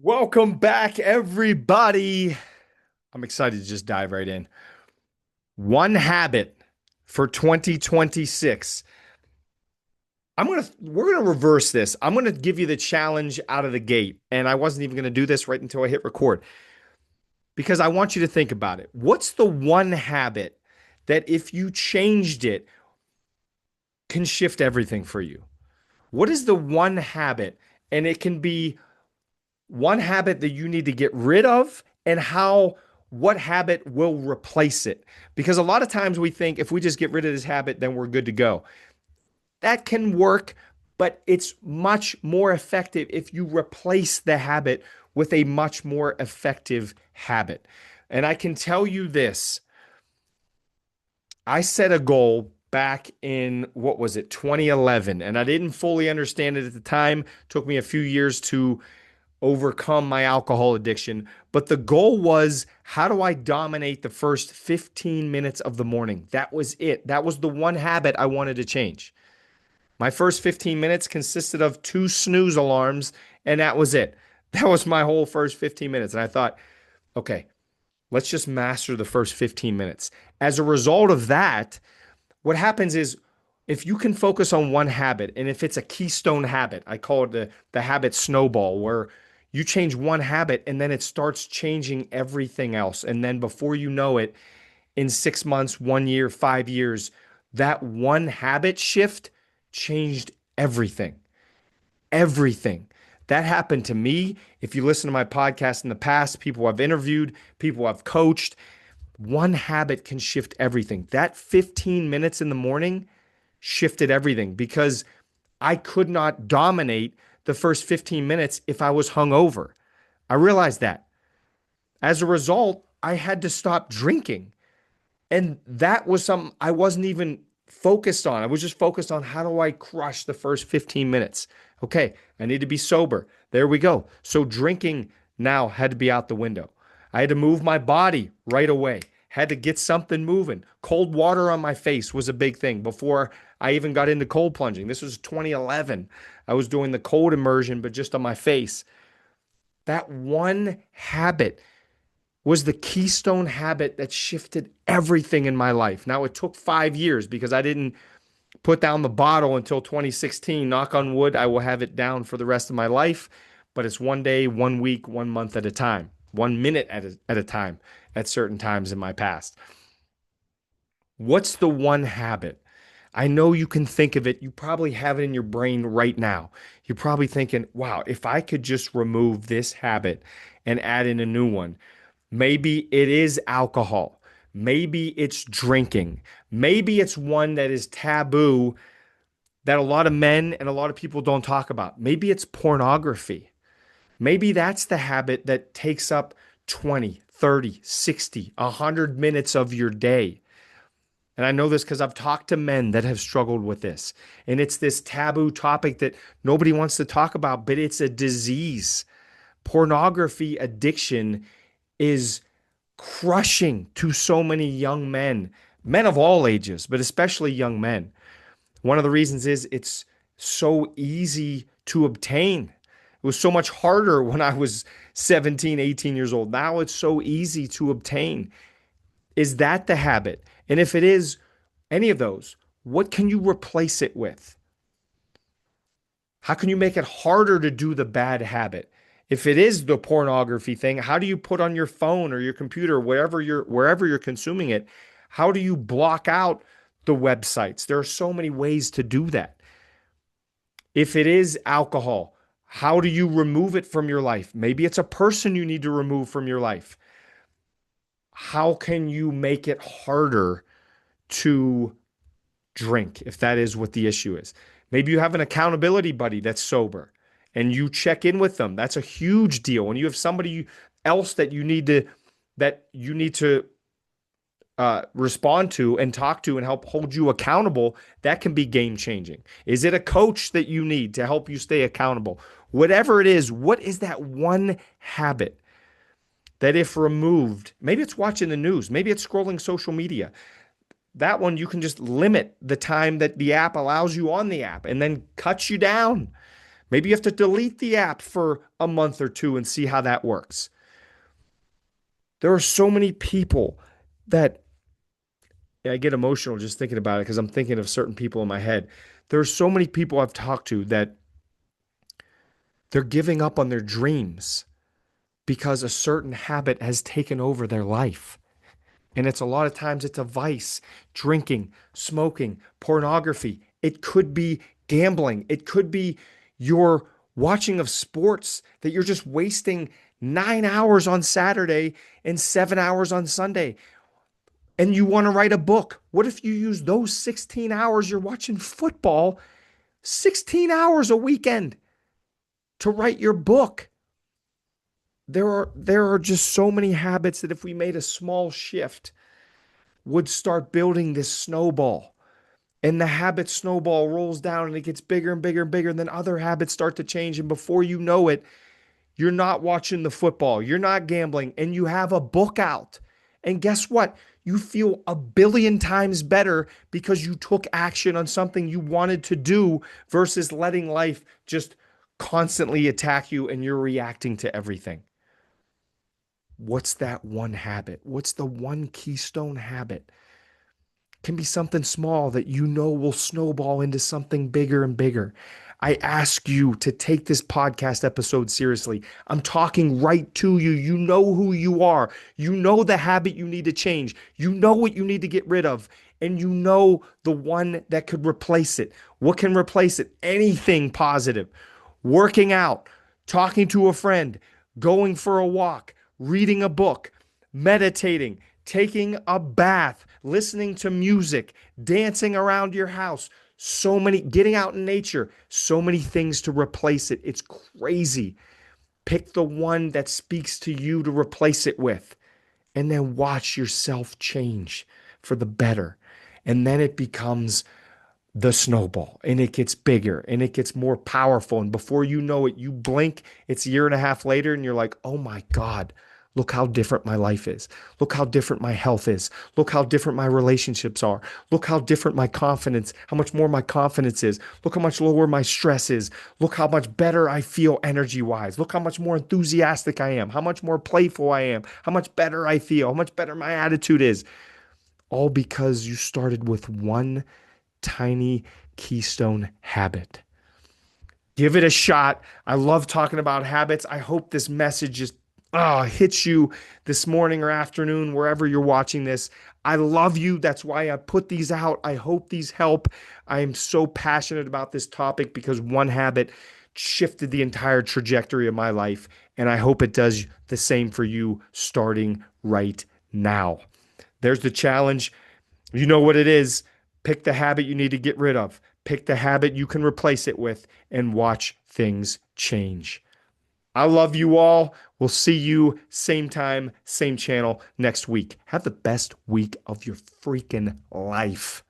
Welcome back, everybody. I'm excited to just dive right in. One habit for 2026. We're gonna reverse this. I'm gonna give you the challenge out of the gate. And I wasn't even gonna do this right until I hit record because I want you to think about it. What's the one habit that if you changed it can shift everything for you? What is the one habit? And it can be one habit that you need to get rid of and how what habit will replace it. Because a lot of times we think if we just get rid of this habit, then we're good to go. That can work, but it's much more effective if you replace the habit with a much more effective habit. And I can tell you this, I set a goal back in what was it, 2011, and I didn't fully understand it at the time. It took me a few years to overcome my alcohol addiction. But the goal was, how do I dominate the first 15 minutes of the morning? That was it. That was the one habit I wanted to change. My first 15 minutes consisted of two snooze alarms, and that was it. That was my whole first 15 minutes. And I thought, okay, let's just master the first 15 minutes. As a result of that, what happens is if you can focus on one habit, and if it's a keystone habit, I call it the habit snowball, where you change one habit and then it starts changing everything else. And then before you know it, in 6 months, 1 year, 5 years, that one habit shift changed everything. Everything. That happened to me. If you listen to my podcast in the past, people I've interviewed, people I've coached, one habit can shift everything. That 15 minutes in the morning shifted everything because I could not dominate the first 15 minutes if I was hungover. I realized that. As a result, I had to stop drinking. And that was something I wasn't even focused on. I was just focused on how do I crush the first 15 minutes. Okay, I need to be sober. There we go. So drinking now had to be out the window. I had to move my body right away. Had to get something moving. Cold water on my face was a big thing before I even got into cold plunging. This was 2011. I was doing the cold immersion, but just on my face. That one habit was the keystone habit that shifted everything in my life. Now, it took 5 years because I didn't put down the bottle until 2016. Knock on wood, I will have it down for the rest of my life, but it's one day, 1 week, 1 month at a time, 1 minute at a time at certain times in my past. What's the one habit? I know you can think of it. You probably have it in your brain right now. You're probably thinking, wow, if I could just remove this habit and add in a new one, maybe it is alcohol. Maybe it's drinking. Maybe it's one that is taboo that a lot of men and a lot of people don't talk about. Maybe it's pornography. Maybe that's the habit that takes up 20, 30, 60, 100 minutes of your day. And I know this because I've talked to men that have struggled with this. And it's this taboo topic that nobody wants to talk about, but it's a disease. Pornography addiction is crushing to so many young men, men of all ages, but especially young men. One of the reasons is it's so easy to obtain. It was so much harder when I was 17, 18 years old. Now it's so easy to obtain. Is that the habit? And if it is any of those, what can you replace it with? How can you make it harder to do the bad habit? If it is the pornography thing, how do you put on your phone or your computer, wherever you're consuming it, how do you block out the websites? There are so many ways to do that. If it is alcohol, how do you remove it from your life? Maybe it's a person you need to remove from your life. How can you make it harder to drink if that is what the issue is? Maybe you have an accountability buddy that's sober and you check in with them. That's a huge deal. When you have somebody else that you need to respond to and talk to and help hold you accountable, that can be game changing. Is it a coach that you need to help you stay accountable? Whatever it is, what is that one habit that if removed, maybe it's watching the news, maybe it's scrolling social media. That one you can just limit the time that the app allows you on the app and then cut you down. Maybe you have to delete the app for a month or two and see how that works. There are so many people that I get emotional just thinking about it because I'm thinking of certain people in my head. There are so many people I've talked to that they're giving up on their dreams because a certain habit has taken over their life. And it's a lot of times it's a vice, drinking, smoking, pornography. It could be gambling. It could be your watching of sports that you're just wasting 9 hours on Saturday and 7 hours on Sunday. And you want to write a book. What if you use those 16 hours you're watching football, 16 hours a weekend to write your book? There are just so many habits that if we made a small shift would start building this snowball. And the habit snowball rolls down and it gets bigger and bigger and bigger. And then other habits start to change. And before you know it, you're not watching the football, you're not gambling, and you have a book out. And guess what? You feel a billion times better because you took action on something you wanted to do versus letting life just constantly attack you and you're reacting to everything. What's that one habit? What's the one keystone habit? Can be something small that you know will snowball into something bigger and bigger. I ask you to take this podcast episode seriously. I'm talking right to you. You know who you are. You know the habit you need to change. You know what you need to get rid of. And you know the one that could replace it. What can replace it? Anything positive. Working out, talking to a friend, going for a walk, reading a book, meditating, taking a bath, listening to music, dancing around your house, so many, getting out in nature, so many things to replace it. It's crazy. Pick the one that speaks to you to replace it with, and then watch yourself change for the better. And then it becomes the snowball and it gets bigger and it gets more powerful. And before you know it, you blink, it's a year and a half later, and you're like, oh my God, look how different my life is. Look how different my health is. Look how different my relationships are. Look how different my confidence, how much more my confidence is. Look how much lower my stress is. Look how much better I feel energy wise. Look how much more enthusiastic I am. How much more playful I am. How much better I feel. How much better my attitude is. All because you started with one tiny keystone habit. Give it a shot. I love talking about habits. I hope this message just hits you this morning or afternoon, wherever you're watching this. I love you. That's why I put these out. I hope these help. I am so passionate about this topic because one habit shifted the entire trajectory of my life. And I hope it does the same for you starting right now. There's the challenge. You know what it is. Pick the habit you need to get rid of. Pick the habit you can replace it with and watch things change. I love you all. We'll see you same time, same channel next week. Have the best week of your freaking life.